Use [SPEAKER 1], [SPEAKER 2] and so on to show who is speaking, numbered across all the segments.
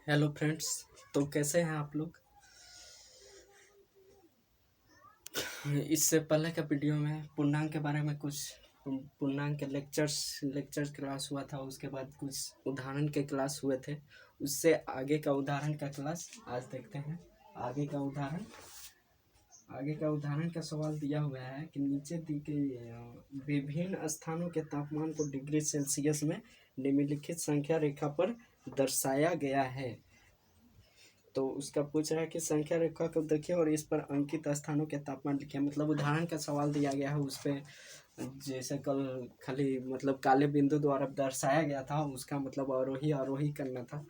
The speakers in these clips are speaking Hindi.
[SPEAKER 1] Hello friends. तो कैसे हैं आप लोग। इससे पहले का वीडियो में पूर्णांक के बारे में कुछ पूर्णांक के लेक्चर्स क्लास हुआ था। उसके बाद कुछ उदाहरण के क्लास हुए थे। उससे आगे का उदाहरण का क्लास आज देखते हैं। आगे का उदाहरण का सवाल दिया हुआ है कि नीचे दी गई विभिन्न स्थानों के तापमान को डिग्री सेल्सियस में निम्नलिखित संख्या रेखा पर दर्शाया गया है। तो उसका पूछ रहा है कि संख्या रेखा को देखिए और इस पर अंकित स्थानों के तापमान लिखिए। मतलब उदाहरण का सवाल दिया गया है, उस पर जैसे कल खाली मतलब काले बिंदु द्वारा दर्शाया गया था, उसका मतलब आरोही करना था।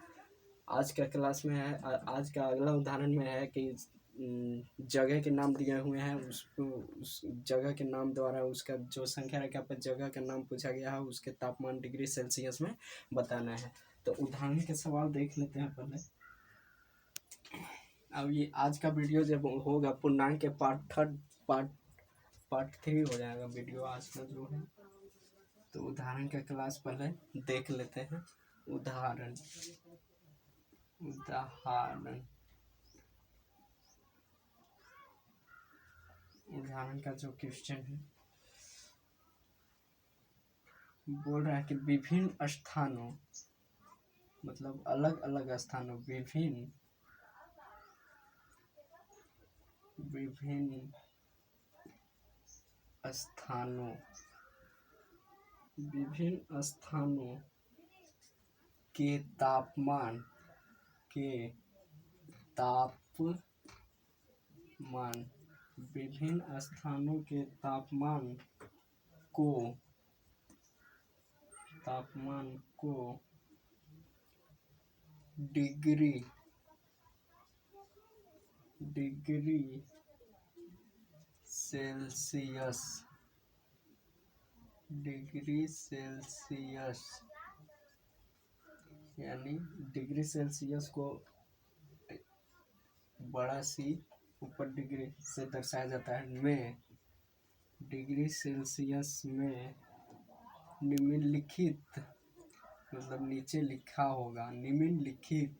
[SPEAKER 1] आज का क्लास में है, आज का अगला उदाहरण में है कि जगह के नाम दिए हुए हैं, उस जगह के नाम द्वारा उसका जो संख्या रेखा पर जगह का नाम पूछा गया है उसके तापमान डिग्री सेल्सियस में बताना है। तो उदाहरण के सवाल देख लेते हैं पहले। अब ये आज का वीडियो जब होगा पूर्णांक के पार्ट 3 हो जाएगा वीडियो आज का जो है। तो उदाहरण का क्लास पहले देख लेते हैं। उदाहरण का जो क्वेश्चन है बोल रहा है कि विभिन्न स्थानों मतलब अलग अलग स्थानों विभिन्न स्थानों के तापमान विभिन्न स्थानों के तापमान को डिग्री सेल्सियस यानी डिग्री सेल्सियस को बड़ा सी ऊपर डिग्री से दर्शाया जाता है में डिग्री सेल्सियस में निम्नलिखित मतलब नीचे लिखा होगा निम्नलिखित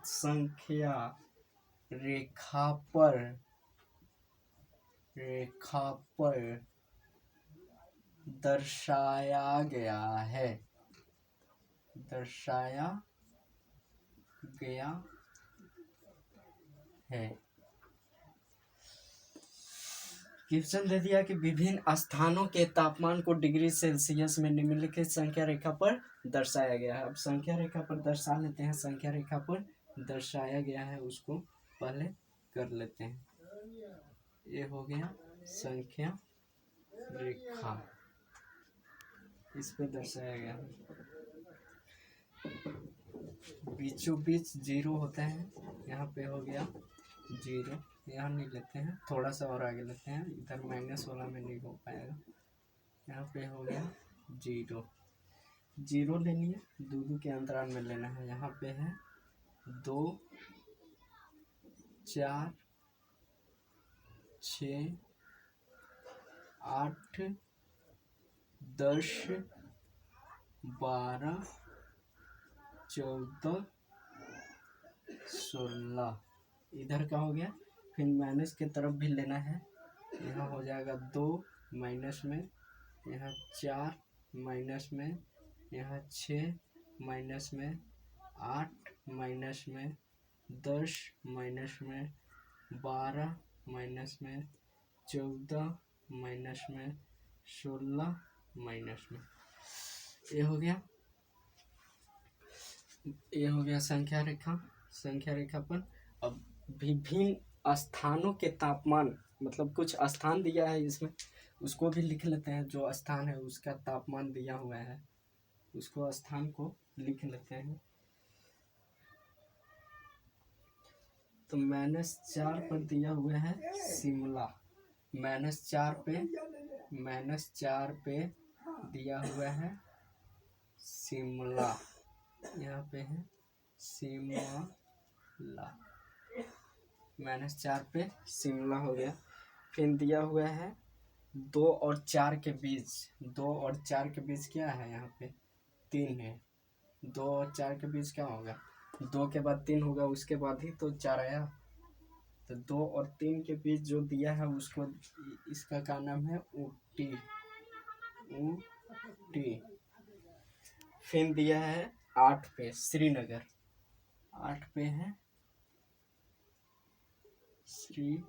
[SPEAKER 1] संख्या रेखा पर दर्शाया गया है। क्वेश्चन दे दिया कि विभिन्न स्थानों के तापमान को डिग्री सेल्सियस में निम्नलिखित संख्या रेखा पर दर्शाया गया है। अब संख्या रेखा पर दर्शा लेते हैं। संख्या रेखा पर दर्शाया गया है उसको पहले कर लेते हैं। ये हो गया संख्या रेखा, इस पे दर्शाया गया है। बीचों बीच जीरो होता है, यहाँ पे हो गया जीरो। यहाँ नहीं लेते हैं, थोड़ा सा और आगे लेते हैं, इधर माइनस वाला में नहीं हो पाएगा। यहाँ पे हो गया जीरो ले लिए, दो के अंतराल में लेना है। यहाँ पे है 2 4 6 8 10 12 14 16 इधर का हो गया। फिर माइनस के तरफ भी लेना है। यहाँ हो जाएगा 2 माइनस में, यहाँ 4 माइनस में, यहाँ 6 माइनस में, 8 माइनस में, 10 माइनस में, 12 माइनस में, 14 माइनस में, 16 माइनस में। ये हो गया संख्या रेखा पर। अब विभिन्न स्थानों के तापमान मतलब कुछ स्थान दिया है इसमें, उसको भी लिख लेते हैं। जो स्थान है उसका तापमान दिया हुआ है, उसको स्थान को लिख लेते हैं। तो -4 पर दिया हुआ है शिमला। -4 पे दिया हुआ है शिमला। यहाँ पे है शिमला, -4 पे शिमला हो गया। फिर दिया हुआ है 2 और 4 के बीच, 2 और 4 के बीच क्या है यहाँ पे 3 है। 2 और 4 के बीच क्या होगा, 2 के बाद 3 होगा, उसके बाद ही तो 4 आया। तो 2 और 3 के बीच जो दिया है उसको, इसका क्या नाम है, ऊटी। ऊटी। फिर दिया है 8 पे श्रीनगर, 8 पे है श्रीनगर,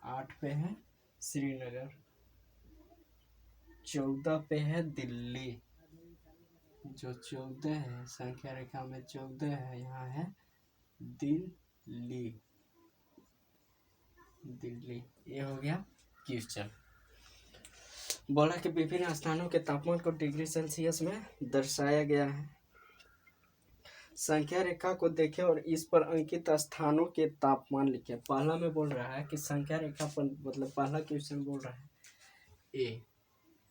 [SPEAKER 1] 8 पे है श्रीनगर। 14 पे है दिल्ली, जो 14 है संख्या रेखा में 14 है, यहाँ है दिल्ली। दिल्ली, ये हो गया क्वेश्चन। बोला कि विभिन्न स्थानों के तापमान को डिग्री सेल्सियस में दर्शाया गया है। संख्या रेखा को देखें और इस पर अंकित स्थानों के तापमान लिखें। पहला में बोल रहा है कि संख्या रेखा पर, मतलब पहला क्वेश्चन बोल रहा है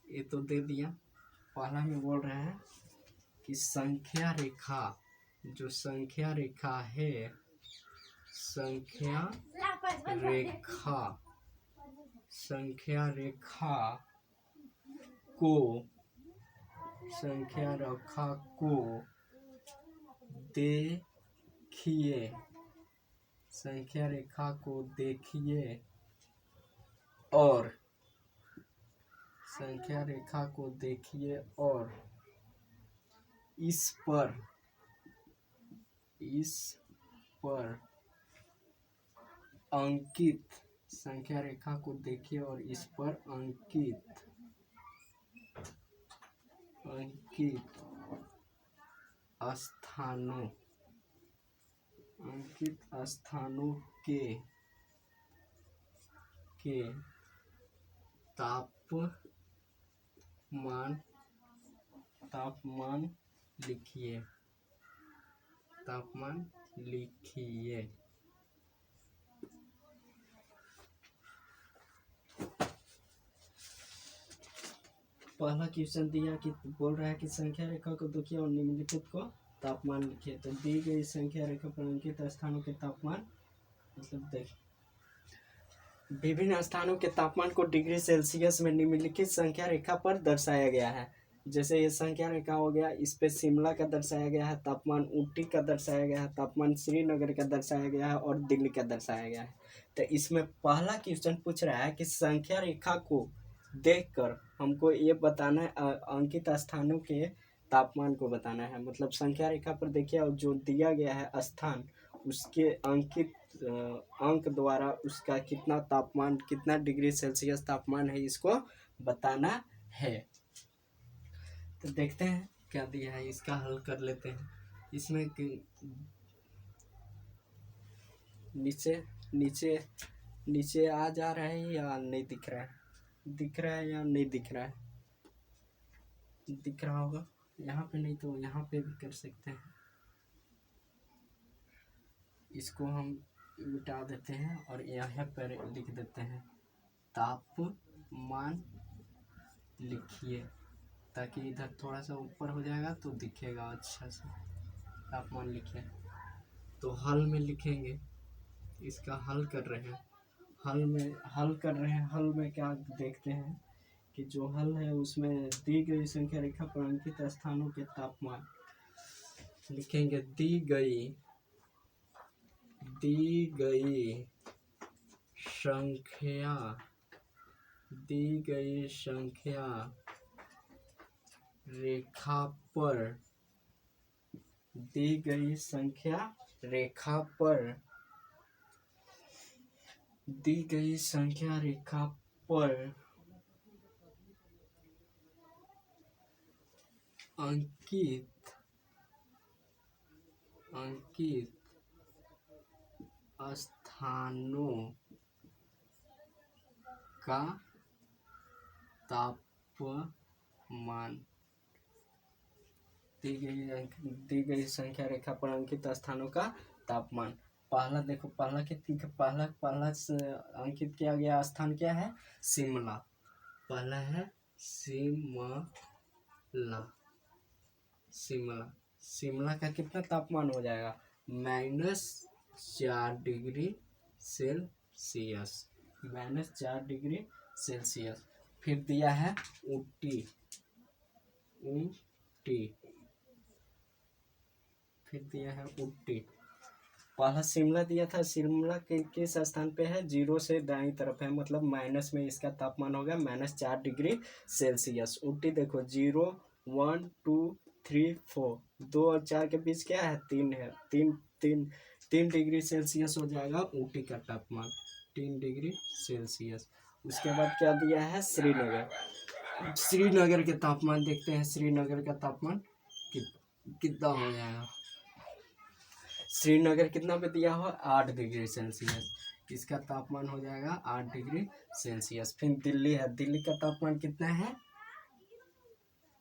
[SPEAKER 1] ए तो दे दिया। पहला में बोल रहा है कि संख्या रेखा, जो संख्या रेखा है, संख्या रेखा, संख्या रेखा को, संख्या रेखा को देखिए, संख्या रेखा को देखिए और संख्या रेखा को देखिए और इस पर अंकित, संख्या रेखा को देखिए और इस पर अंकित स्थानों, अंकित स्थानों के तापमान लिखिए, तापमान लिखिए। पहला क्वेश्चन दिया कि बोल रहा है कि संख्या रेखा को देखिए और निम्नलिखित को तापमान लिखिए। तो दी गई संख्या रेखा पर अंकित स्थानों के तापमान, मतलब देखिए विभिन्न स्थानों के तापमान को डिग्री सेल्सियस में निम्नलिखित संख्या रेखा पर दर्शाया गया है। जैसे ये संख्या रेखा हो गया, इस पे शिमला का दर्शाया गया है तापमान, ऊटी का दर्शाया गया है तापमान, श्रीनगर का दर्शाया गया है और दिल्ली का दर्शाया गया है। तो इसमें पहला क्वेश्चन पूछ रहा है कि संख्या रेखा को देखकर हमको ये बताना है, अंकित स्थानों के तापमान को बताना है। मतलब संख्या रेखा पर देखिए और जो दिया गया है स्थान, उसके अंकित अंक द्वारा उसका कितना तापमान, कितना डिग्री सेल्सियस तापमान है, इसको बताना है। तो देखते हैं क्या दिया है, इसका हल कर लेते हैं। इसमें नीचे नीचे नीचे आ जा रहा है या नहीं दिख रहा है, दिख रहा है या नहीं दिख रहा है, दिख रहा होगा यहाँ पे, नहीं तो यहाँ पे भी कर सकते हैं। इसको हम मिटा देते हैं और यहाँ पर लिख देते हैं तापमान लिखिए, ताकि इधर थोड़ा सा ऊपर हो जाएगा तो दिखेगा अच्छा से। तापमान लिखिए, तो हल में लिखेंगे, इसका हल कर रहे हैं, हल कर रहे हैं। हल में क्या देखते हैं कि जो हल है उसमें दी गई संख्या रेखा पर अंकित स्थानों के तापमान लिखेंगे। दी गई संख्या रेखा पर, दी गई संख्या रेखा पर, दी गई संख्या रेखा पर अंकित स्थानों का तापमान, दी गई संख्या रेखा पर अंकित स्थानों का तापमान। पहला देखो, पहला अंकित किया गया स्थान क्या है, शिमला। पहला है शिमला का कितना तापमान हो जाएगा, -4 डिग्री सेल्सियस। -4 degree Celsius. फिर दिया है ऊटी, फिर दिया है ऊटी। पहला शिमला दिया था, शिमला के किस स्थान पे है, 0 से दाईं तरफ है, मतलब माइनस में इसका तापमान होगा -4 डिग्री सेल्सियस। ऊटी देखो 0 1 2 3 4, 2 और 4 के बीच क्या है, 3 है, 3 डिग्री सेल्सियस हो जाएगा ऊटी का तापमान, 3 डिग्री सेल्सियस। उसके बाद क्या दिया है, श्रीनगर। श्रीनगर के तापमान देखते हैं, श्रीनगर का तापमान कितना हो जाएगा। श्रीनगर कितना पे दिया हो, 8 डिग्री सेल्सियस। इसका तापमान हो जाएगा 8 डिग्री सेल्सियस। फिर दिल्ली है, दिल्ली का तापमान कितना है,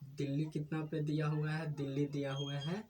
[SPEAKER 1] दिल्ली कितना पे दिया हुआ है, दिल्ली दिया हुआ है,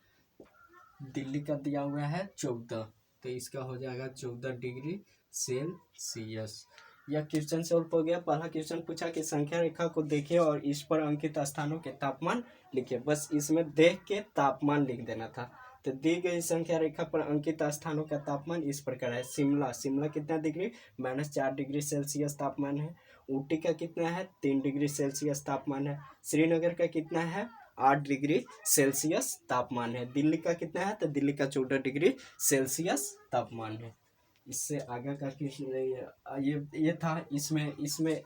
[SPEAKER 1] दिल्ली का दिया हुआ है 14, तो इसका हो जाएगा 14 डिग्री सेल्सियस। यह क्वेश्चन सॉल्व हो गया। पहला क्वेश्चन पूछा कि संख्या रेखा को देखिए और इस पर अंकित स्थानों के तापमान लिखिए। बस इसमें देख के तापमान लिख देना था। तो दी गई संख्या रेखा पर अंकित स्थानों का तापमान इस प्रकार है। शिमला, शिमला कितना डिग्री, -4 डिग्री सेल्सियस तापमान है। ऊटी का कितना है, 3 डिग्री सेल्सियस तापमान है। श्रीनगर का कितना है, 8 डिग्री सेल्सियस तापमान है। दिल्ली का कितना है, तो दिल्ली का 14 डिग्री सेल्सियस तापमान है। इससे आगे का क्वेश्चन ये था। इसमें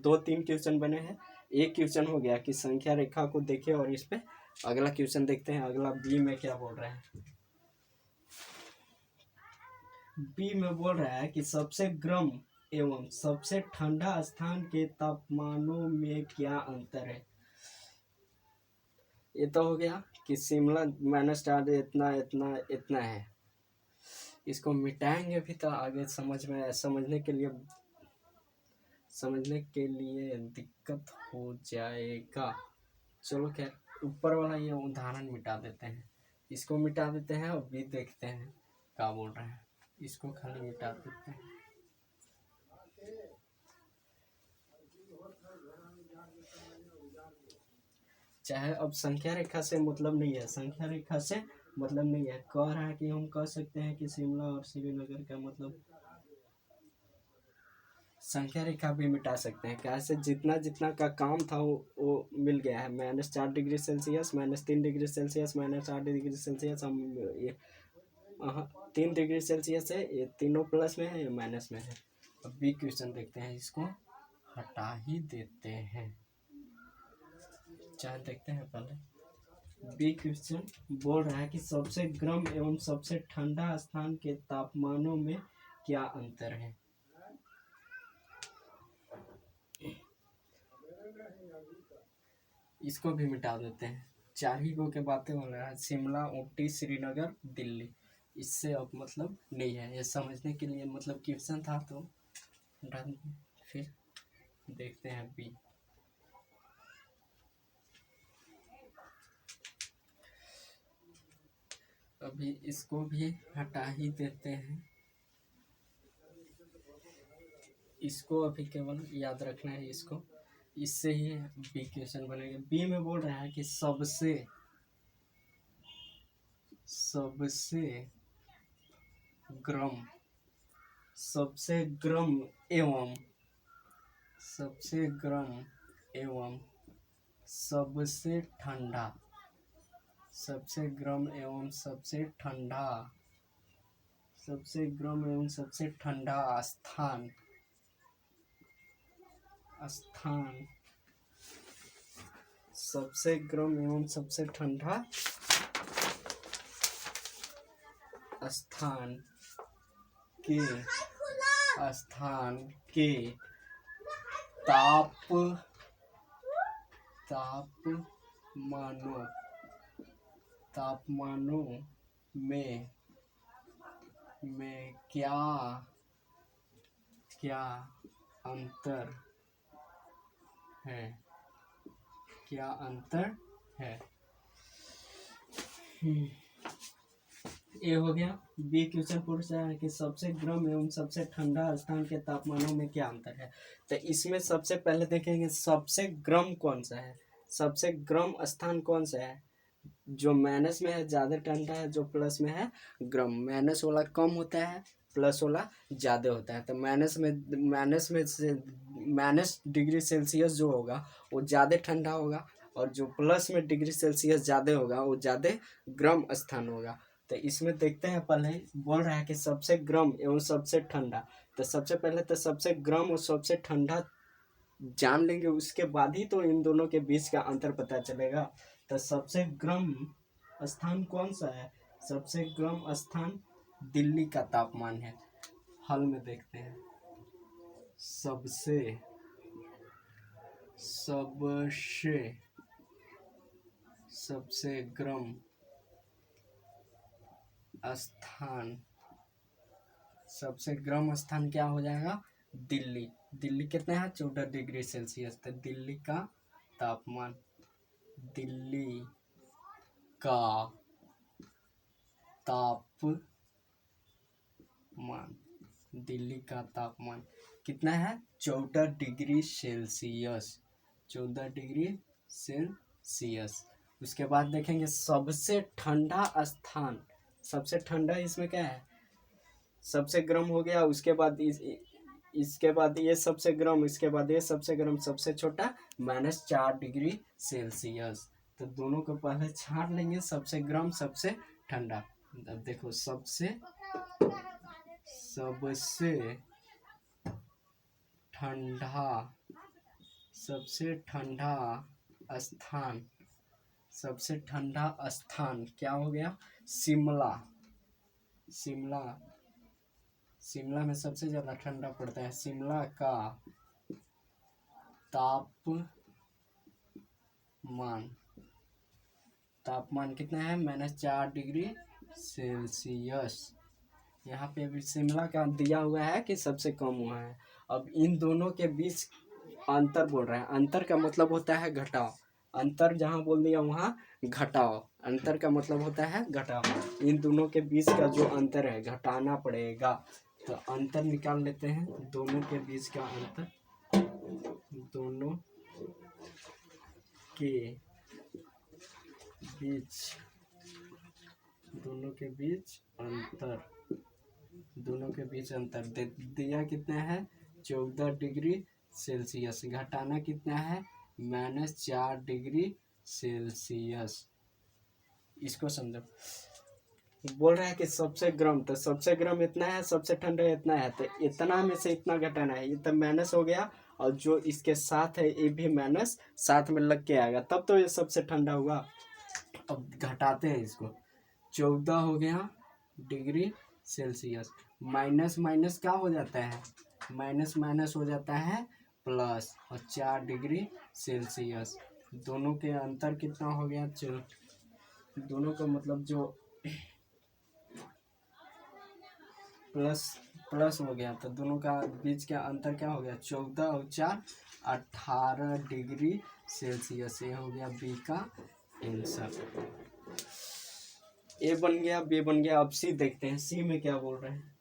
[SPEAKER 1] 2-3 क्वेश्चन बने हैं। एक क्वेश्चन हो गया कि संख्या रेखा को देखें और इस पे अगला क्वेश्चन देखते हैं। अगला बी में क्या बोल रहा है, बी में बोल रहा है कि सबसे गर्म एवं सबसे ठंडा स्थान के तापमानों में क्या अंतर है। ये तो हो गया कि शिमला -4 इतना इतना इतना है। इसको मिटाएंगे भी तो आगे समझने के लिए दिक्कत हो जाएगा। चलो खैर, ऊपर वाला ये उदाहरण मिटा देते हैं, इसको मिटा देते हैं और भी देखते हैं क्या बोल रहे हैं। इसको खाली मिटा देते हैं। चाहे अब संख्या रेखा से मतलब नहीं है, संख्या रेखा से मतलब नहीं है। कह रहा है कि हम कह सकते हैं कि शिमला और श्रीनगर का मतलब संख्या रेखा भी मिटा सकते हैं। कैसे, जितना जितना का काम था वो मिल गया है। -4 degree Celsius, -3 degree Celsius, -8 degree Celsius. हम ये 3 डिग्री सेल्सियस है, ये तीनों प्लस में है, ये माइनस में है। अब बी क्वेश्चन देखते हैं, इसको हटा ही देते हैं। चाहे देखते हैं पहले। बी क्वेश्चन बोल रहा है कि सबसे गर्म एवं सबसे ठंडा स्थान के तापमानों में क्या अंतर है। इसको भी मिटा देते हैं। 4 ही गो के बातें हो रहा है, शिमला, ऊटी, श्रीनगर, दिल्ली। इससे अब मतलब नहीं है, ये समझने के लिए मतलब क्वेश्चन था तो हटा देते हैं। फिर देखते हैं बी। अभी इसको भी हटा ही देते हैं। इसको अभी केवल याद रखना है इसको, इससे ही बी क्वेश्चन बनेगा। बी में बोल रहा है कि सबसे गर्म एवं सबसे ठंडा, सबसे गर्म एवं सबसे ठंडा स्थान सबसे गर्म एवं सबसे ठंडा स्थान के तापमानों में क्या अंतर है। ये हो गया। बी क्वेश्चन पूछ रहा है कि सबसे गर्म एवं सबसे ठंडा स्थान के तापमानों में क्या अंतर है। तो इसमें सबसे पहले देखेंगे सबसे गर्म कौन सा है, सबसे गर्म स्थान कौन सा है। जो माइनस में है ज़्यादा ठंडा है, जो प्लस में है गर्म। माइनस वाला कम होता है प्लस वाला ज़्यादा होता है। तो माइनस डिग्री सेल्सियस जो होगा वो ज़्यादा ठंडा होगा, और जो प्लस में डिग्री सेल्सियस ज़्यादा होगा वो ज़्यादा गर्म स्थान होगा। तो इसमें देखते हैं, पहले बोल रहा है कि सबसे गर्म एवं सबसे ठंडा। तो सबसे पहले तो सबसे गर्म और सबसे ठंडा जान लेंगे, उसके बाद ही तो इन दोनों के बीच का अंतर पता चलेगा। तो सबसे गर्म स्थान कौन सा है? सबसे गर्म स्थान दिल्ली का तापमान है। हल में देखते हैं, सबसे सबसे गर्म स्थान, सबसे गर्म स्थान क्या हो जाएगा? दिल्ली। दिल्ली कितना है? 14 डिग्री सेल्सियस। तो दिल्ली का तापमान, दिल्ली का तापमान, दिल्ली का तापमान कितना है? 14 डिग्री सेल्सियस, 14 डिग्री सेल्सियस। उसके बाद देखेंगे सबसे ठंडा स्थान। सबसे ठंडा इसमें क्या है? सबसे गर्म हो गया, उसके बाद इसके बाद ये सबसे गर्म, इसके बाद ये सबसे गर्म, सबसे छोटा -4 डिग्री सेल्सियस। तो दोनों को पहले छांट लेंगे, सबसे गर्म सबसे ठंडा। अब देखो, सबसे ठंडा स्थान क्या हो गया? शिमला। शिमला में सबसे ज़्यादा ठंडा पड़ता है। शिमला का तापमान कितना है? -4 डिग्री सेल्सियस। यहाँ पे भी शिमला का दिया हुआ है कि सबसे कम हुआ है। अब इन दोनों के बीच अंतर बोल रहा है। अंतर का मतलब होता है घटाव। अंतर जहाँ बोल दिया वहाँ घटाव। अंतर का मतलब होता है घटाव। इन दोनों के बीच का जो अंतर है घटाना पड़ेगा। तो अंतर निकाल लेते हैं, दोनों के बीच का अंतर, दोनों के बीच अंतर दिया कितना है? 14 डिग्री सेल्सियस। घटाना कितना है? -4 डिग्री सेल्सियस। इसको समझो। बोल रहा है कि सबसे गर्म, तो सबसे गर्म इतना है, सबसे ठंडा इतना है। तो इतना में से इतना घटाना है, ये तो माइनस हो गया, और जो इसके साथ है ये भी माइनस साथ में लग के आएगा, तब तो ये सबसे ठंडा हुआ। अब घटाते हैं इसको, 14 हो गया डिग्री सेल्सियस, माइनस माइनस क्या हो जाता है? माइनस माइनस हो जाता है प्लस, और 4 डिग्री सेल्सियस। दोनों के अंतर कितना हो गया? दोनों का मतलब जो प्लस हो गया, तो दोनों का बीच का अंतर क्या हो गया? 14 और 4 18 डिग्री सेल्सियस। ये हो गया बी का आंसर। ए बन गया, बी बन गया। अब सी देखते हैं, सी में क्या बोल रहे हैं।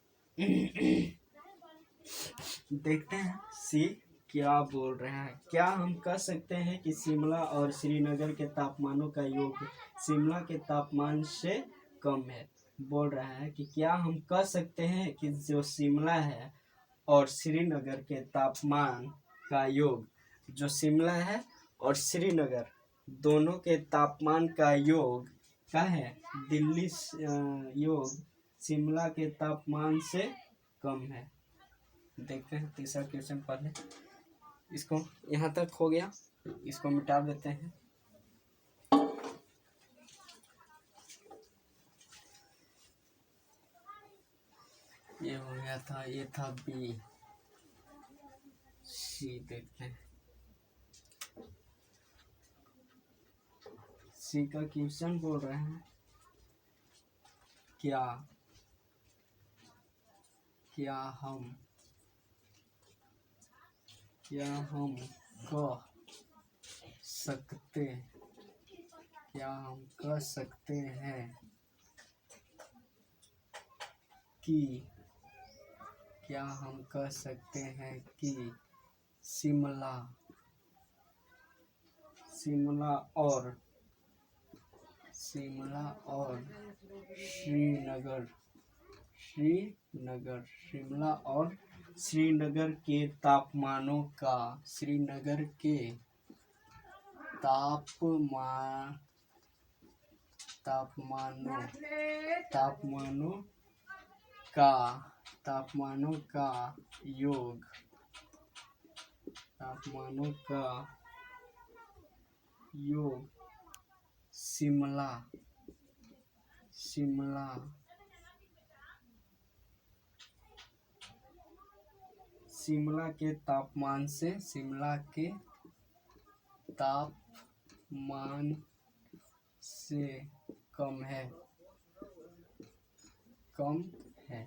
[SPEAKER 1] देखते हैं सी क्या बोल रहे हैं। क्या हम कह सकते हैं कि शिमला और श्रीनगर के तापमानों का योग शिमला के तापमान से कम है? बोल रहा है कि क्या हम कह सकते हैं कि जो शिमला है और श्रीनगर के तापमान का योग, जो शिमला है और श्रीनगर दोनों के तापमान का योग क्या है? दिल्ली योग शिमला के तापमान से कम है। देखते हैं तीसरा क्वेश्चन पढ़ लें। इसको यहाँ तक हो गया, इसको मिटा देते हैं। ये हो गया था, ये था बी। सी देखते हैं। सी का क्वेश्चन बोल रहे हैं क्या हम कह सकते हैं कि शिमला और श्रीनगर, शिमला और श्रीनगर के तापमानों का, श्रीनगर के तापमान तापमानों तापमानों तापमानों का योग, तापमानों का योग शिमला शिमला शिमला के तापमान से, शिमला के तापमान से कम है, कम है।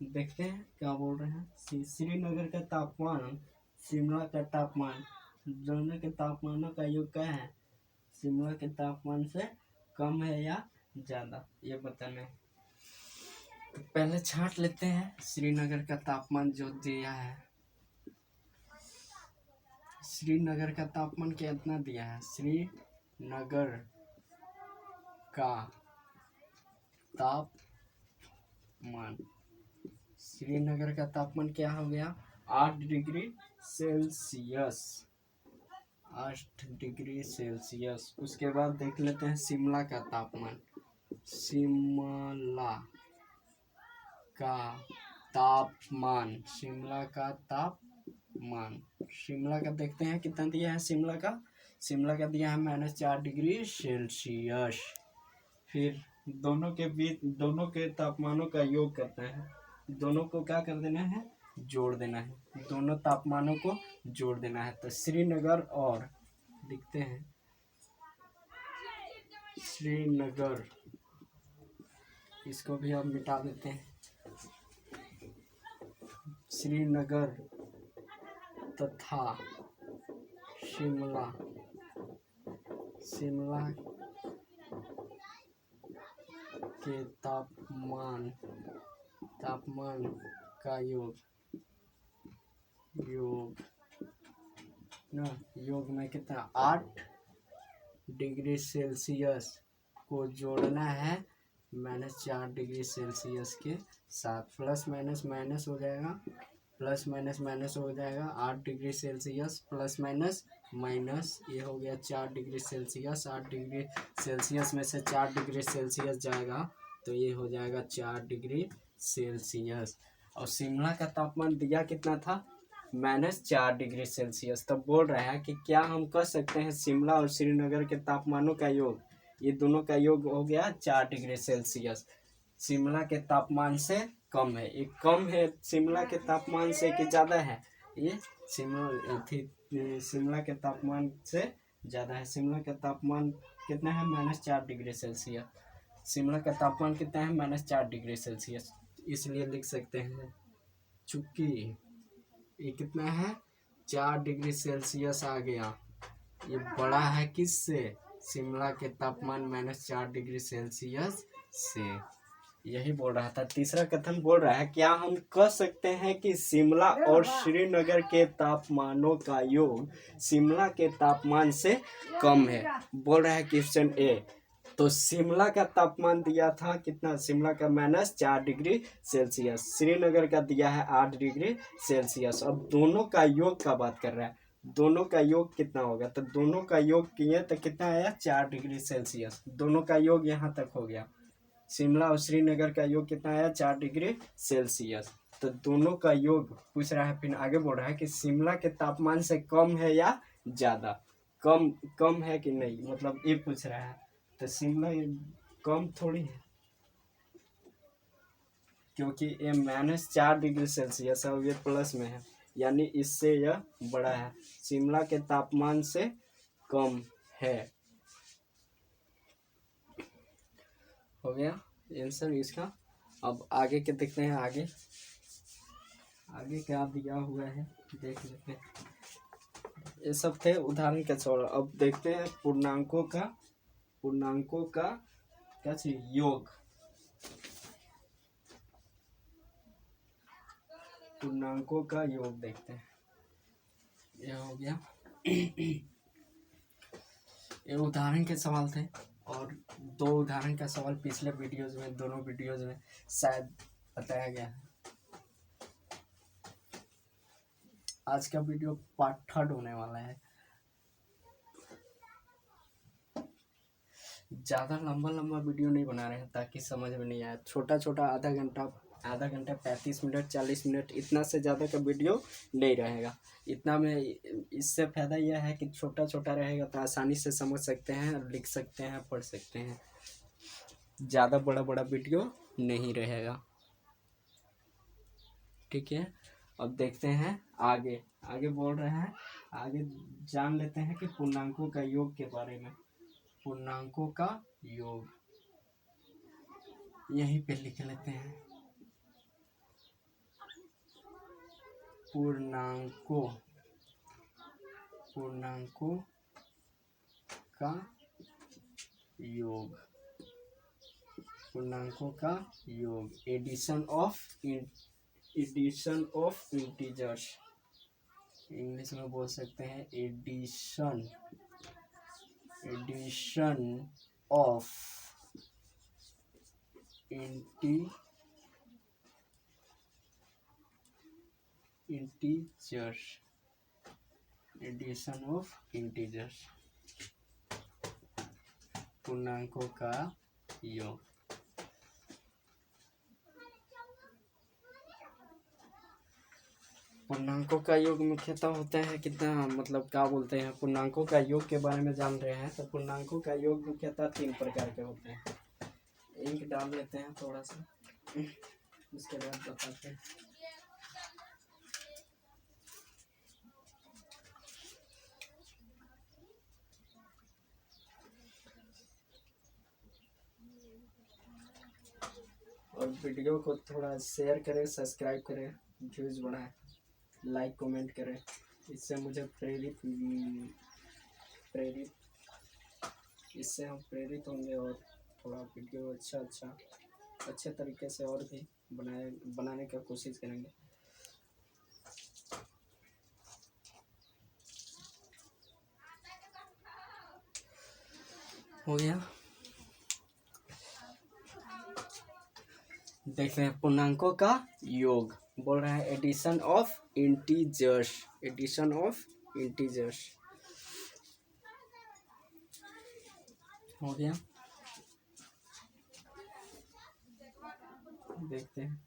[SPEAKER 1] देखते हैं क्या बोल रहे हैं। श्रीनगर का तापमान, शिमला का तापमान, दोनों के तापमानों का योग क्या है? शिमला के तापमान से कम है या ज़्यादा, ये बताना है। तो पहले छांट लेते हैं श्रीनगर का तापमान जो दिया है। श्रीनगर का तापमान कितना दिया है? श्रीनगर का तापमान, श्रीनगर का तापमान क्या हो गया? 8 डिग्री सेल्सियस, 8 डिग्री सेल्सियस। उसके बाद देख लेते हैं शिमला का तापमान। शिमला का तापमान, शिमला का तापमान, शिमला का देखते हैं कितना दिया है। शिमला का दिया है -4 डिग्री सेल्सियस। फिर दोनों के बीच, दोनों के तापमानों का योग करते हैं। दोनों को क्या कर देना है? जोड़ देना है। दोनों तापमानों को जोड़ देना है। तो श्रीनगर और लिखते हैं श्रीनगर, इसको भी अब मिटा देते हैं। श्रीनगर तथा शिमला के तापमान का योग में कितना? 8 डिग्री सेल्सियस को जोड़ना है -4 डिग्री सेल्सियस के साथ। प्लस माइनस माइनस हो जाएगा, प्लस माइनस माइनस हो जाएगा। 8 degree Celsius plus minus minus, ये हो गया 4 डिग्री सेल्सियस। 8 डिग्री सेल्सियस में से 4 डिग्री सेल्सियस जाएगा तो ये हो जाएगा 4 डिग्री सेल्सियस। और शिमला का तापमान दिया कितना था? -4 डिग्री सेल्सियस। तब बोल रहा है कि क्या हम कह सकते हैं शिमला और श्रीनगर के तापमानों का योग, ये दोनों का योग हो गया 4 डिग्री सेल्सियस। शिमला के तापमान से कम है, ये कम है शिमला के तापमान से कि ज़्यादा है? ये शिमला के तापमान से ज़्यादा है। शिमला का तापमान कितना है? -4 डिग्री सेल्सियस। शिमला का तापमान कितना है? -4 डिग्री सेल्सियस। इसलिए लिख सकते हैं चूँकि ये कितना है? 4 डिग्री सेल्सियस आ गया, ये बड़ा है किससे? शिमला के तापमान -4 डिग्री सेल्सियस से। यही बोल रहा था। तीसरा कथन बोल रहा है क्या हम कह सकते हैं कि शिमला और श्रीनगर के तापमानों का योग शिमला के तापमान से कम है? बोल रहा है क्वेश्चन ए। तो शिमला का तापमान दिया था कितना? शिमला का -4 डिग्री सेल्सियस, श्रीनगर का दिया है 8 डिग्री सेल्सियस। अब दोनों का योग का बात कर रहा है, दोनों का योग कितना होगा? तो दोनों का योग किए तो कितना आया? 4 डिग्री सेल्सियस। दोनों का योग यहाँ तक हो गया। शिमला और श्रीनगर का योग कितना आया? 4 डिग्री सेल्सियस। तो दोनों का योग पूछ रहा है। फिर आगे बोल रहा है कि शिमला के तापमान से कम है या ज़्यादा, कम है कि नहीं, मतलब ये पूछ रहा है। तो शिमला कम थोड़ी है, क्योंकि ये -4 डिग्री सेल्सियस है और ये प्लस में है, यानी इससे यह बड़ा है। शिमला के तापमान से कम है। हो गया आंसर इसका। अब आगे के देखते हैं। आगे क्या दिया हुआ है देख लेते हैं। ये सब थे उदाहरण के सवाल। अब देखते हैं पूर्णांकों का क्या चाहिए? योग। पूर्णांकों का योग देखते हैं। यह हो गया। ये उदाहरण के सवाल थे और दो उदाहरण का सवाल पिछले वीडियोज में, दोनों वीडियोज में शायद बताया गया है। आज का वीडियो पार्ट 3 होने वाला है। ज़्यादा लंबा लंबा वीडियो नहीं बना रहे हैं ताकि समझ में नहीं आए। छोटा छोटा आधा घंटा 35 मिनट 40 मिनट, इतना से ज़्यादा का वीडियो नहीं रहेगा। इतना में इससे फ़ायदा यह है कि छोटा छोटा रहेगा तो आसानी से समझ सकते हैं, लिख सकते हैं, पढ़ सकते हैं। ज़्यादा बड़ा बड़ा वीडियो नहीं रहेगा, ठीक है। अब देखते हैं आगे आगे बोल रहे हैं, आगे जान लेते हैं कि पूर्णांकों का योग के बारे में। पूर्णांकों का योग यहीं पे लिख लेते हैं। पूर्णांकों का योग, पूर्णांकों का योग, एडिशन ऑफ इंटीजर्स, इंग्लिश में बोल सकते हैं एडिशन ऑफ इंटीजर्स, पूर्णांकों का योग। पूर्णांकों का योग मुख्यतः होता है कितना, मतलब क्या बोलते हैं, पूर्णांकों का योग के बारे में जान रहे हैं। तो पूर्णांकों का योग मुख्यतः 3 प्रकार के होते हैं। इंक डाल लेते हैं थोड़ा सा, उसके बाद बताते हैं। और वीडियो को थोड़ा शेयर करें, सब्सक्राइब करें, व्यूज बढ़ाएं, लाइक कमेंट करें। इससे मुझे इससे हम प्रेरित होंगे और थोड़ा वीडियो अच्छे तरीके से और भी बनाने का कोशिश करेंगे। हो गया। देखते हैं पूर्णांकों का योग। बोल रहा है एडिशन ऑफ इंटीजर्स, हो गया। देखते हैं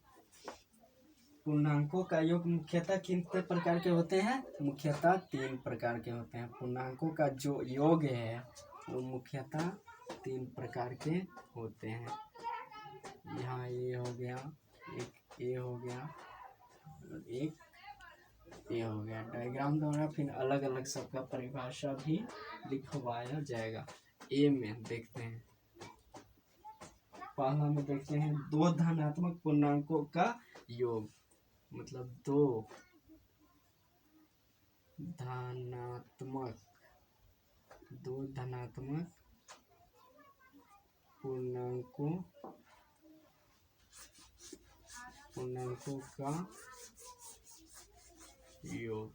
[SPEAKER 1] पूर्णांकों का योग मुख्यतः कितने प्रकार के होते हैं? मुख्यतः 3 प्रकार के होते हैं। पूर्णांकों का जो योग है वो मुख्यतः 3 प्रकार के होते हैं। यहाँ ये हो गया, एक ए हो गया और एक ए हो गया। डायग्राम द्वारा फिर अलग अलग सबका परिभाषा भी लिखवाया जाएगा। ए में देखते हैं, पहला में देखते हैं 2 धनात्मक पूर्णांकों का योग, मतलब 2 धनात्मक पूर्णांकों का योग।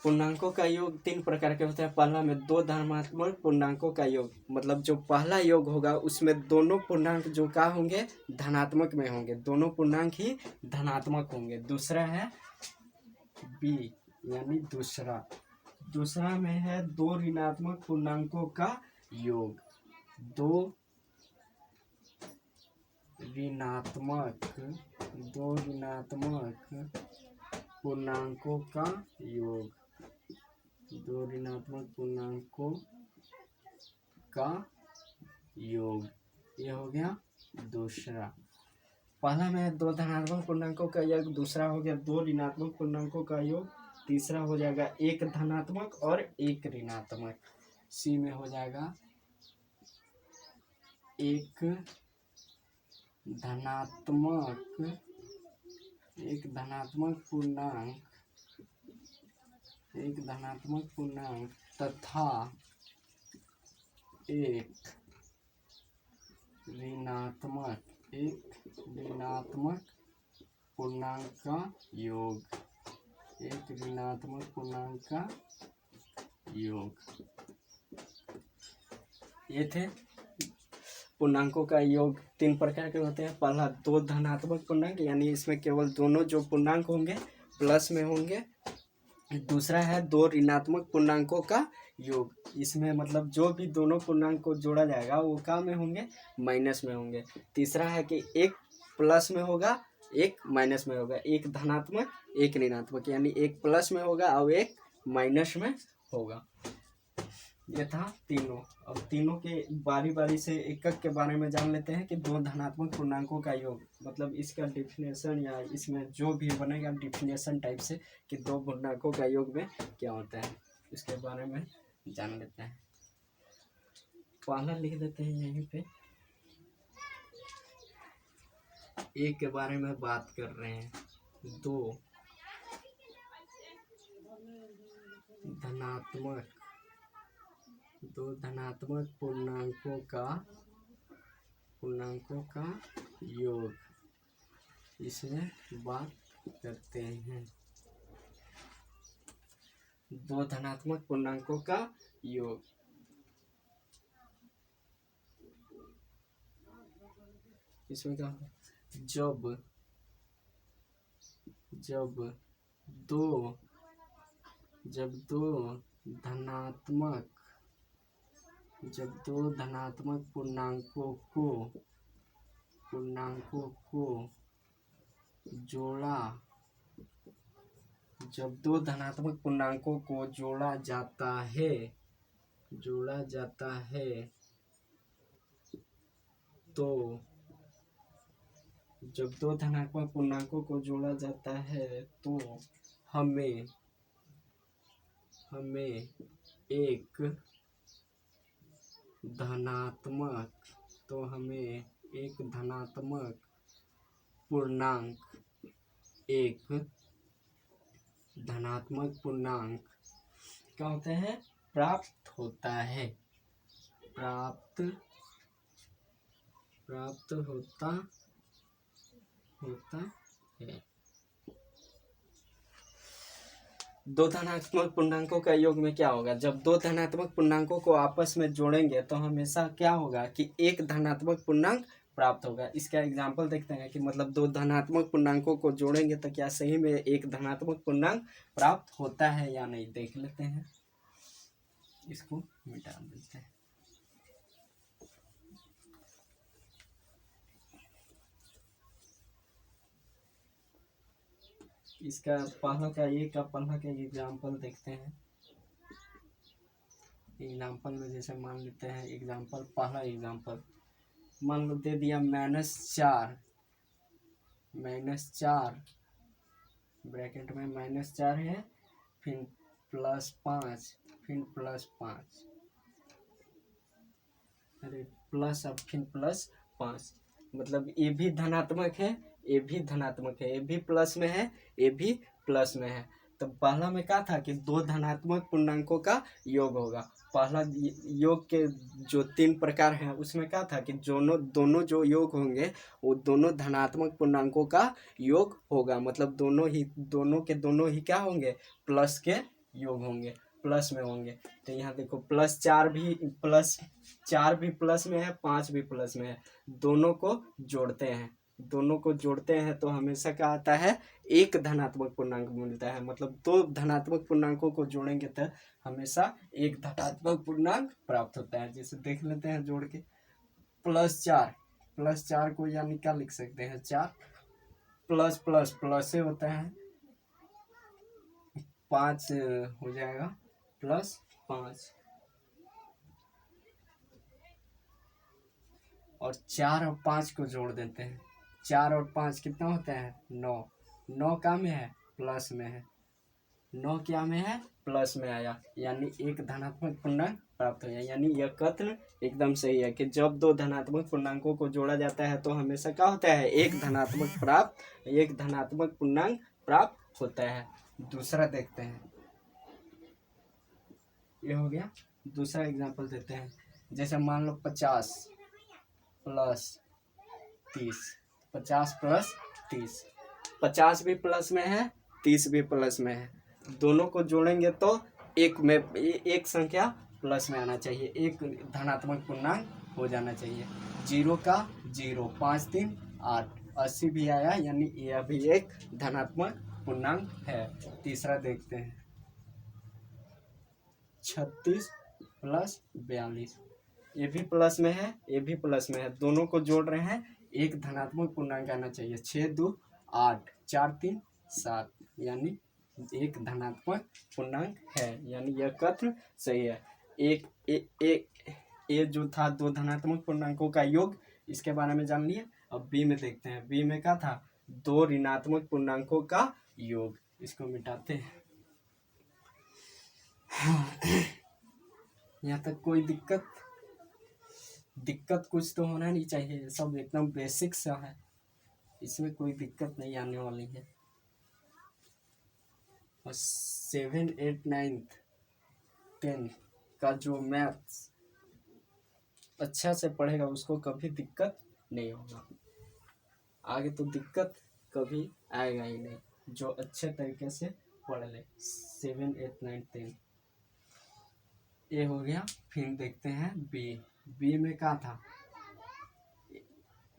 [SPEAKER 1] पूर्णांकों का योग 3 प्रकार के होते हैं। पहला में 2 धनात्मक पूर्णांकों का योग, मतलब जो पहला योग होगा उसमें दोनों पूर्णांक जो क्या होंगे, धनात्मक में होंगे, दोनों पूर्णांक ही धनात्मक होंगे। दूसरा है बी, यानी दूसरा में है 2 ऋणात्मक पूर्णांकों का योग, 2 ऋणात्मक पूर्णांकों का योग, 2 ऋणात्मक पूर्णांकों का योग। ये हो गया दूसरा। पहला में 2 धनात्मक पूर्णांकों का योग, दूसरा हो गया 2 ऋणात्मक पूर्णांकों का योग, तीसरा हो जाएगा 1 धनात्मक और 1 ऋणात्मक। सी में हो जाएगा 1 धनात्मक पूर्णांक तथा 1 ऋणात्मक पूर्णांक का योग, 1 ऋणात्मक पूर्णांक का योग। ये थे पूर्णांकों का योग। 3 प्रकार के होते हैं। पहला दो धनात्मक पूर्णांक, यानी इसमें केवल दोनों जो पूर्णांक होंगे प्लस में होंगे। दूसरा है दो ऋणात्मक पूर्णांकों का योग, इसमें मतलब जो भी दोनों पूर्णांक को जोड़ा जाएगा वो क्या में होंगे, माइनस में होंगे। तीसरा है कि एक प्लस में होगा एक माइनस में होगा, एक धनात्मक एक ऋणात्मक, यानी एक प्लस में होगा और एक माइनस में होगा। ये था तीनों। अब तीनों के बारी बारी से एक एक के बारे में जान लेते हैं कि दो धनात्मक पूर्णांकों का योग, मतलब इसका डिफिनेशन या इसमें जो भी बनेगा डिफिनेशन टाइप से कि दो पूर्णांकों का योग में क्या होता है, इसके बारे में जान लेते हैं। पहला लिख देते हैं यहीं पे, एक के बारे में बात कर रहे हैं। दो धनात्मक पूर्णांकों का योग, इसमें बात करते हैं। दो धनात्मक पूर्णांकों का योग। इसमें क्या होगा, जब दो धनात्मक पूर्णांकों को जोड़ा, जब दो धनात्मक पूर्णांकों को जोड़ा जाता है तो जब दो धनात्मक पूर्णांकों को जोड़ा जाता है तो हमें एक धनात्मक पूर्णांक क्या होते हैं, प्राप्त होता है। दो धनात्मक पूर्णांकों का योग में क्या होगा, जब दो धनात्मक पूर्णांकों को आपस में जोड़ेंगे तो हमेशा क्या होगा कि एक धनात्मक पूर्णांक प्राप्त होगा। इसका एग्जांपल देखते हैं कि मतलब दो धनात्मक पूर्णांकों को जोड़ेंगे तो क्या सही में एक धनात्मक पूर्णांक प्राप्त होता है या नहीं, देख लेते हैं। इसको मिटा देते हैं। इसका पहला का एग्जाम्पल देखते हैं। एग्जाम्पल में जैसे मान लेते हैं पहला एग्जाम्पल मान लो दे दिया -4 ब्रैकेट में -4 है, फिर +5 फिर +5, अरे प्लस अब फिर +5, मतलब ये भी धनात्मक है ये भी धनात्मक है, ये भी प्लस में है ये भी प्लस में है। तो पहला में क्या था कि दो धनात्मक पूर्णांकों का योग होगा। पहला योग के जो 3 प्रकार हैं उसमें क्या था कि दोनों जो योग होंगे वो दोनों धनात्मक पूर्णांकों का योग होगा, मतलब दोनों ही क्या होंगे, प्लस के योग होंगे, प्लस में होंगे। तो यहाँ देखो +4 भी प्लस में है, 5 भी प्लस में है, दोनों को जोड़ते हैं तो हमेशा क्या आता है, एक धनात्मक पूर्णांक मिलता है। मतलब दो धनात्मक पूर्णांकों को जोड़ेंगे तो हमेशा एक धनात्मक पूर्णांक प्राप्त होता है। जैसे देख लेते हैं जोड़ के, +4 को यानी क्या लिख सकते हैं, 4 प्लस से होता है 5 हो जाएगा +5, और 4 और 5 को जोड़ देते हैं। 4 और 5 कितना होता है, 9 क्या में है, प्लस में है, 9 क्या में है, प्लस में आया, यानी एक धनात्मक पूर्णांक प्राप्त हो गया। यानी यह कथन एकदम सही है कि जब दो धनात्मक पूर्णांकों को जोड़ा जाता है तो हमेशा क्या होता है, एक धनात्मक पूर्णांक प्राप्त होता है। दूसरा देखते हैं, ये हो गया। दूसरा एग्जांपल देते हैं, जैसे मान लो 50 + 30, 50 + 30 भी प्लस में है 30 भी प्लस में है, दोनों को जोड़ेंगे तो एक संख्या प्लस में आना चाहिए, एक धनात्मक पूर्णांक हो जाना चाहिए। 0 का 0, 5 3 8, 80 भी आया, यानी यह भी एक धनात्मक पूर्णांक है। तीसरा देखते हैं, 36 प्लस 42, ये भी प्लस में है, ये भी प्लस में है, दोनों को जोड़ रहे हैं, एक धनात्मक पूर्णांक आना चाहिए। 6 2 8, 4 3 7, यानी एक धनात्मक पूर्णांक है, यानी यह कथन सही है। ये जो था दो धनात्मक पूर्णांकों का योग, इसके बारे में जान लिए। अब बी में देखते हैं, बी में क्या था, दो ऋणात्मक पूर्णांकों का योग। इसको मिटाते हैं। यहाँ तक कोई दिक्कत कुछ तो होना नहीं चाहिए, सब एकदम बेसिक सा है, इसमें कोई दिक्कत नहीं आने वाली है। और 7 8 9 10 का जो मैथ्स अच्छा से पढ़ेगा उसको कभी दिक्कत नहीं होगा, आगे तो दिक्कत कभी आएगा ही नहीं, जो अच्छे तरीके से पढ़ ले। 7 8 9 10 ये हो गया। फिर देखते हैं बी में क्या था,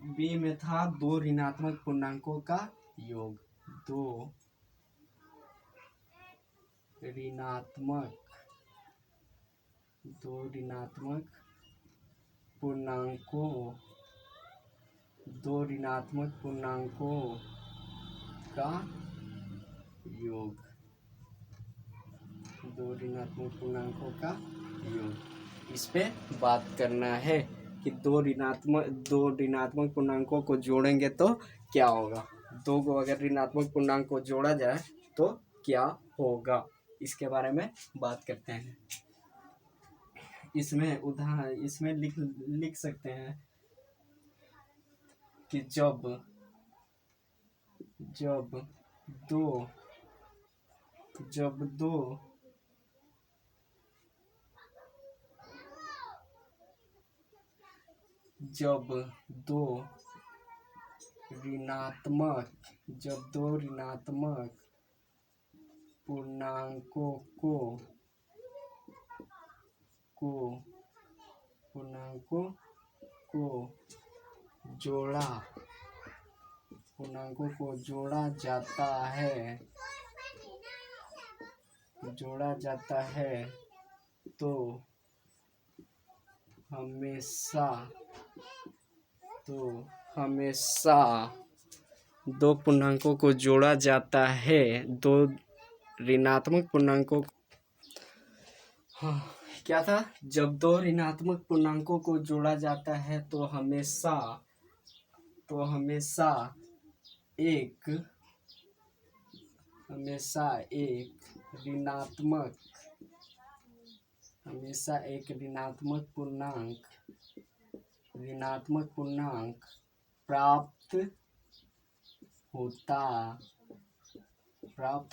[SPEAKER 1] बी में था दो ऋणात्मक पूर्णांकों का योग। दो ऋणात्मक पूर्णांकों का योग, दो ऋणात्मक पूर्णांकों का योग। इस पे बात करना है कि दो ऋणात्मक पूर्णांकों को जोड़ेंगे तो क्या होगा, दो को अगर ऋणात्मक पूर्णांक को जोड़ा जाए तो क्या होगा, इसके बारे में बात करते हैं। इसमें लिख सकते हैं कि जब दो ऋणात्मक पूर्णांकों को जोड़ा जाता है तो हमेशा दो पूर्णांकों को जोड़ा जाता है, दो ऋणात्मक पूर्णांकों, हाँ क्या था, जब दो ऋणात्मक पूर्णांकों को जोड़ा जाता है तो हमेशा एक ऋणात्मक पूर्णांक प्राप्त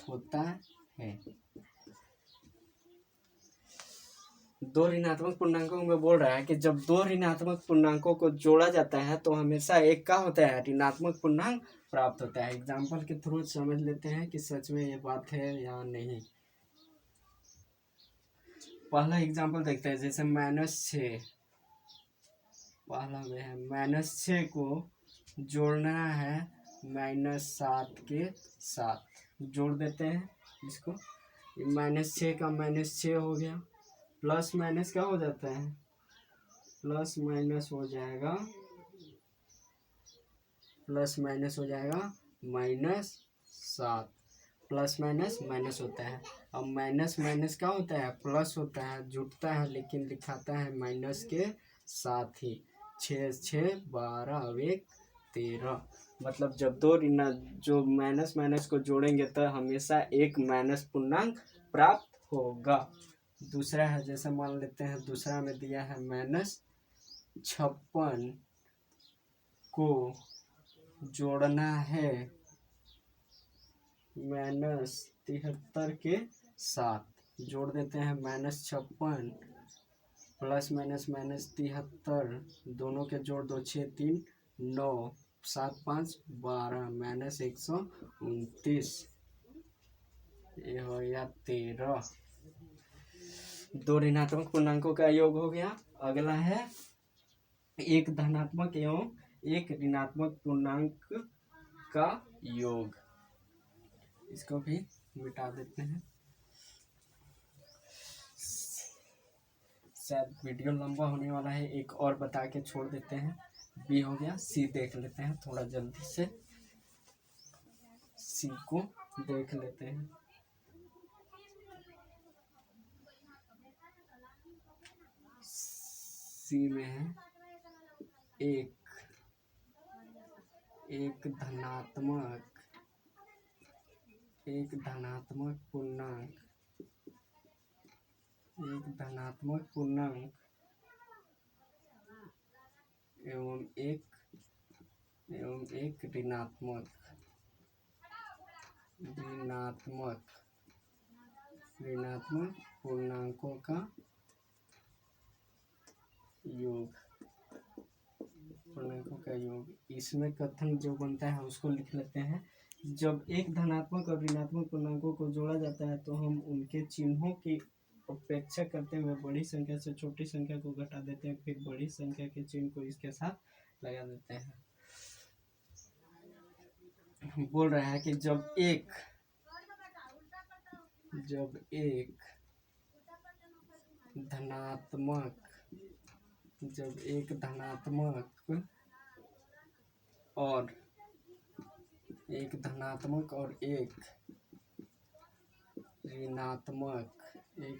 [SPEAKER 1] होता है। दो ऋणात्मक पूर्णांकों में बोल रहा है कि जब दो ऋणात्मक पूर्णांकों को जोड़ा जाता है तो हमेशा एक का होता है, ऋणात्मक पूर्णांक प्राप्त होता है। एग्जाम्पल के थ्रू समझ लेते हैं कि सच में ये बात है या नहीं। पहला एग्जाम्पल देखते हैं, जैसे -6, पहला में है -6 को जोड़ना है -7 के साथ, जोड़ देते हैं इसको। -6 का -6 हो गया, प्लस माइनस क्या हो जाता है, प्लस माइनस हो जाएगा -7, प्लस माइनस माइनस होता है। अब माइनस माइनस क्या होता है, प्लस होता है, जुटता है लेकिन लिखाता है माइनस के साथ ही। 6 6 12 और 1 13, मतलब जब दो जो माइनस माइनस को जोड़ेंगे तो हमेशा एक माइनस पूर्णांक प्राप्त होगा। दूसरा है, जैसे मान लेते हैं दूसरा में दिया है -56 को जोड़ना है -73 के साथ, जोड़ देते हैं -56 प्लस माइनस -73, दोनों के जोड़ दो, 6 3 9, 7 5 12, -129, ये हो गया 13। दो ऋणात्मक पूर्णांकों का योग हो गया। अगला है एक धनात्मक एवं एक ऋणात्मक पूर्णांक का योग। इसको भी मिटा देते हैं, शायद वीडियो लंबा होने वाला है। एक और बता के छोड़ देते हैं। बी हो गया, सी देख लेते हैं थोड़ा जल्दी से। सी को देख लेते हैं। सी में है एक धनात्मक पूर्णांक एवं एक ऋणात्मक पूर्णांकों का योग। इसमें कथन जो बनता है उसको लिख लेते हैं। जब एक धनात्मक और ऋणात्मक पूर्णांकों को जोड़ा जाता है तो हम उनके चिन्हों की अपेक्षा करते हुए बड़ी संख्या से छोटी संख्या को घटा देते हैं, फिर बड़ी संख्या के चिन्ह को इसके साथ लगा देते हैं। बोल रहा है कि जब एक धनात्मक और एक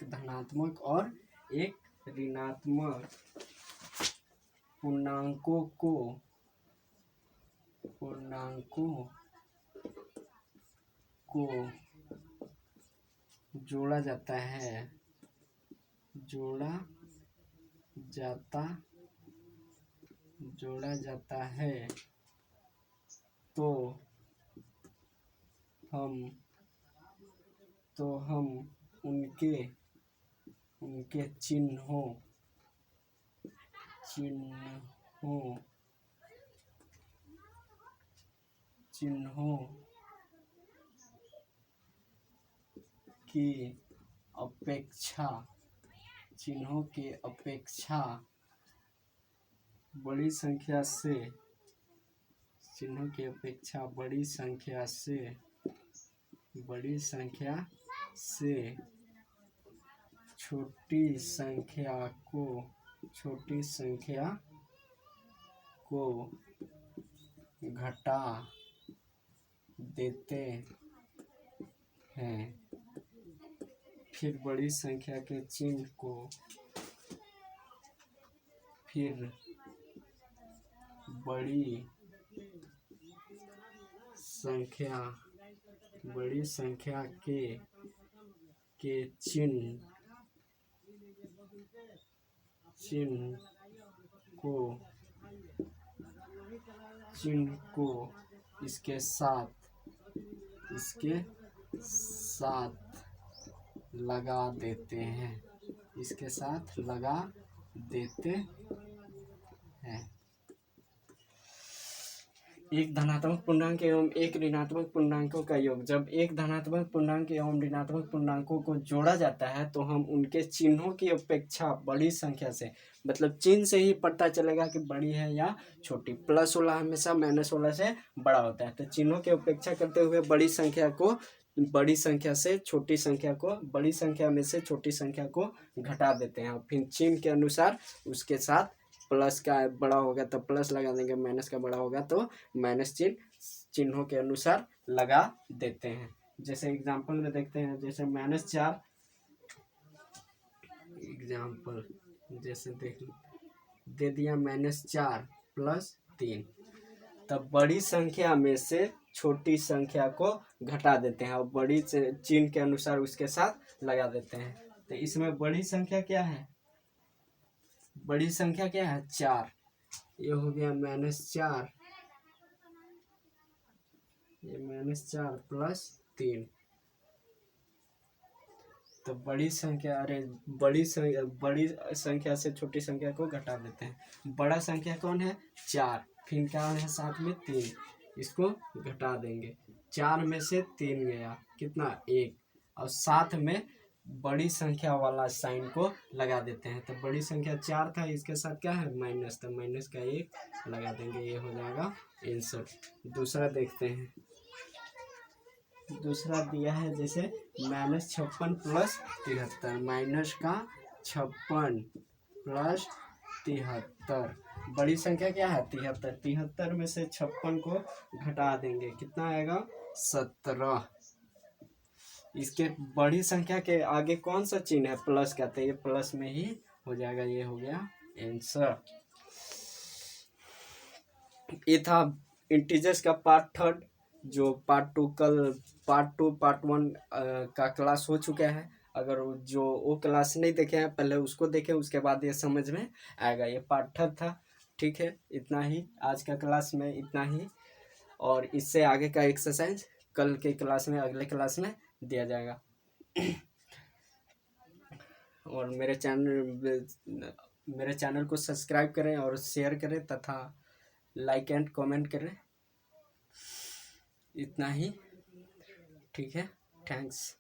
[SPEAKER 1] धनात्मक और एक ऋणात्मक पूर्णांकों को जोड़ा जाता है तो हम उनके चिन्हों की अपेक्षा बड़ी संख्या से छोटी संख्या को घटा देते हैं, फिर बड़ी संख्या के चिन्ह को बड़ी संख्या के चिन्ह को इसके साथ लगा देते हैं। एक धनात्मक पूर्णांक एवं एक ऋणात्मक पूर्णांकों का योग। जब एक धनात्मक पूर्णांक एवं ऋणात्मक पूर्णांकों को जोड़ा जाता है तो हम उनके चिन्हों की अपेक्षा बड़ी संख्या से, मतलब चिन्ह से ही पता चलेगा कि बड़ी है या छोटी। प्लस वाला हमेशा माइनस वाला से बड़ा होता है, तो चिन्हों की अपेक्षा करते हुए बड़ी संख्या से छोटी संख्या को, बड़ी संख्या में से छोटी संख्या को घटा देते हैं और फिर चिन्ह के अनुसार उसके साथ प्लस का बड़ा होगा तो प्लस लगा देंगे, माइनस का बड़ा होगा तो माइनस चिन्हों के अनुसार लगा देते हैं। जैसे एग्जांपल में देखते हैं, जैसे -4 एग्जांपल जैसे दे दिया -4 + 3, तब बड़ी संख्या में से छोटी संख्या को घटा देते हैं और बड़ी चिन्ह के अनुसार उसके साथ लगा देते हैं। तो इसमें बड़ी संख्या क्या है? 4। ये हो गया -4, ये -4 + 3। तो बड़ी संख्या से छोटी संख्या को घटा देते हैं। बड़ा संख्या कौन है? 4, फिर क्या है साथ में 3, इसको घटा देंगे। 4 में से 3 गया, कितना? 1, और साथ में बड़ी संख्या वाला साइन को लगा देते हैं। तो बड़ी संख्या 4 था, इसके साथ क्या है माइनस, तो माइनस का 1 लगा देंगे, ये हो जाएगा आंसर। दूसरा देखते हैं, दूसरा दिया है जैसे -56 + 73, माइनस का 56 + 73, बड़ी संख्या क्या है 73, 73 में से 56 को घटा देंगे, कितना आएगा 17। इसके बड़ी संख्या के आगे कौन सा चिन्ह है, प्लस कहते हैं, ये प्लस में ही हो जाएगा, ये हो गया आंसर। ये था इंटीजर्स का पार्ट 3, जो पार्ट 2 कल पार्ट 1 का क्लास हो चुका है। अगर जो वो क्लास नहीं देखे हैं पहले उसको देखें, उसके बाद ये समझ में आएगा। ये पार्ट 3 था, ठीक है। इतना ही आज का क्लास में, इतना ही। और इससे आगे का एक्सरसाइज कल के क्लास में, अगले क्लास में दिया जाएगा। और मेरे चैनल को सब्सक्राइब करें और शेयर करें तथा लाइक एंड कमेंट करें। इतना ही, ठीक है। थैंक्स।